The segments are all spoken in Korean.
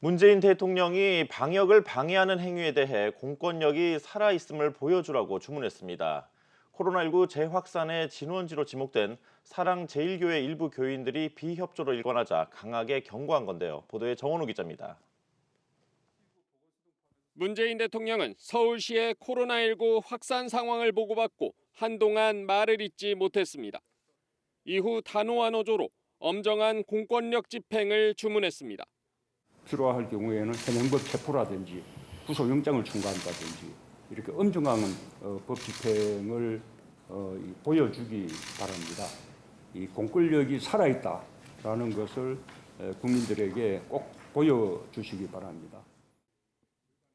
문재인 대통령이 방역을 방해하는 행위에 대해 공권력이 살아있음을 보여주라고 주문했습니다. 코로나19 재확산의 진원지로 지목된 사랑제일교회 일부 교인들이 비협조로 일관하자 강하게 경고한 건데요. 보도에 정원우 기자입니다. 문재인 대통령은 서울시의 코로나19 확산 상황을 보고받고 한동안 말을 잇지 못했습니다. 이후 단호한 어조로 엄정한 공권력 집행을 주문했습니다. 필요할 경우에는 현행법 체포라든지 구속영장을 청구한다든지 이렇게 엄정한 법 집행을 보여주기 바랍니다. 이 공권력이 살아있다라는 것을 국민들에게 꼭 보여주시기 바랍니다.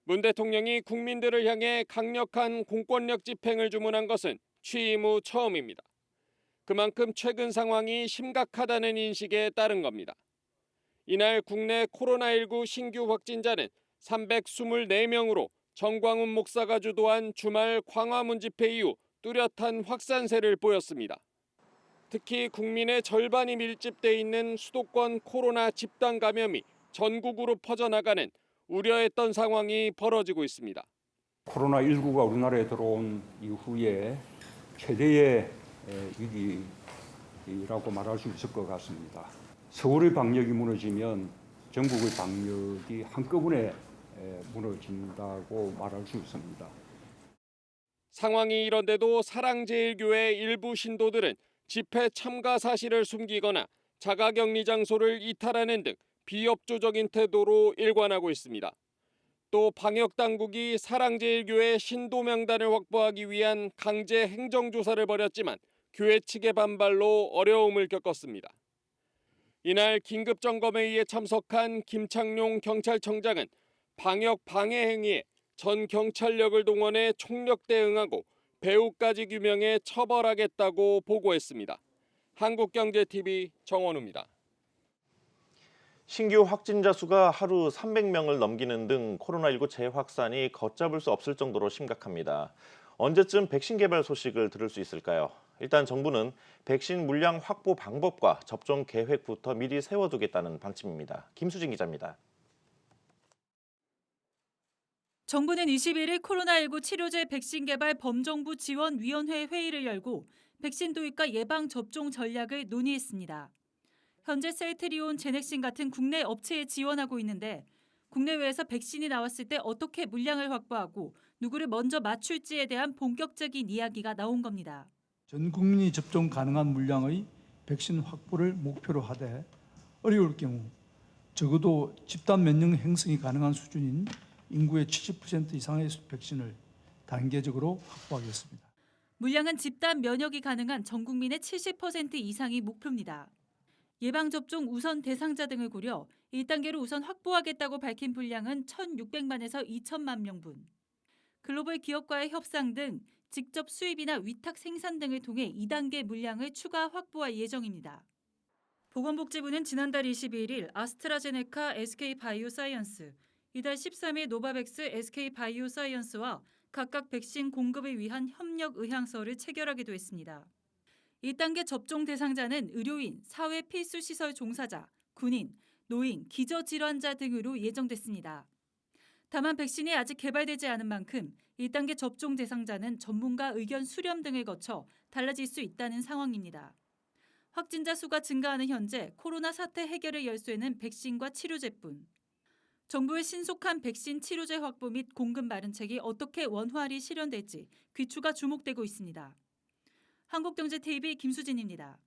문 대통령이 국민들을 향해 강력한 공권력 집행을 주문한 것은 취임 후 처음입니다. 그만큼 최근 상황이 심각하다는 인식에 따른 겁니다. 이날 국내 코로나19 신규 확진자는 324명으로 정광훈 목사가 주도한 주말 광화문 집회 이후 뚜렷한 확산세를 보였습니다. 특히 국민의 절반이 밀집돼 있는 수도권 코로나 집단 감염이 전국으로 퍼져나가는 우려했던 상황이 벌어지고 있습니다. 코로나19가 우리나라에 들어온 이후에 최대의 위기라고 말할 수 있을 것 같습니다. 서울의 방역이 무너지면 전국의 방역이 한꺼번에 무너진다고 말할 수 있습니다. 상황이 이런데도 사랑제일교회 일부 신도들은 집회 참가 사실을 숨기거나 자가격리 장소를 이탈하는 등 비협조적인 태도로 일관하고 있습니다. 또 방역당국이 사랑제일교회 신도 명단을 확보하기 위한 강제 행정조사를 벌였지만 교회 측의 반발로 어려움을 겪었습니다. 이날 긴급점검회의에 참석한 김창룡 경찰청장은 방역 방해 행위에 전 경찰력을 동원해 총력 대응하고 배후까지 규명해 처벌하겠다고 보고했습니다. 한국경제TV 정원우입니다. 신규 확진자 수가 하루 300명을 넘기는 등 코로나19 재확산이 걷잡을 수 없을 정도로 심각합니다. 언제쯤 백신 개발 소식을 들을 수 있을까요? 일단 정부는 백신 물량 확보 방법과 접종 계획부터 미리 세워두겠다는 방침입니다. 김수진 기자입니다. 정부는 21일 코로나19 치료제 백신 개발 범정부 지원위원회 회의를 열고 백신 도입과 예방 접종 전략을 논의했습니다. 현재 셀트리온, 제넥신 같은 국내 업체에 지원하고 있는데 국내외에서 백신이 나왔을 때 어떻게 물량을 확보하고 누구를 먼저 맞출지에 대한 본격적인 이야기가 나온 겁니다. 전 국민이 접종 가능한 물량의 백신 확보를 목표로 하되 어려울 경우 적어도 집단 면역 형성이 가능한 수준인 인구의 70% 이상의 백신을 단계적으로 확보하겠습니다. 물량은 집단 면역이 가능한 전 국민의 70% 이상이 목표입니다. 예방접종 우선 대상자 등을 고려 1단계로 우선 확보하겠다고 밝힌 분량은 1,600만에서 2천만 명분. 글로벌 기업과의 협상 등 직접 수입이나 위탁 생산 등을 통해 2단계 물량을 추가 확보할 예정입니다. 보건복지부는 지난달 21일 아스트라제네카, SK바이오사이언스, 이달 13일 노바백스, SK바이오사이언스와 각각 백신 공급을 위한 협력 의향서를 체결하기도 했습니다. 1단계 접종 대상자는 의료인, 사회 필수시설 종사자, 군인, 노인, 기저질환자 등으로 예정됐습니다. 다만 백신이 아직 개발되지 않은 만큼 1단계 접종 대상자는 전문가 의견 수렴 등을 거쳐 달라질 수 있다는 상황입니다. 확진자 수가 증가하는 현재 코로나 사태 해결의 열쇠는 백신과 치료제뿐. 정부의 신속한 백신 치료제 확보 및 공급 마련책이 어떻게 원활히 실현될지 귀추가 주목되고 있습니다. 한국경제TV 김수진입니다.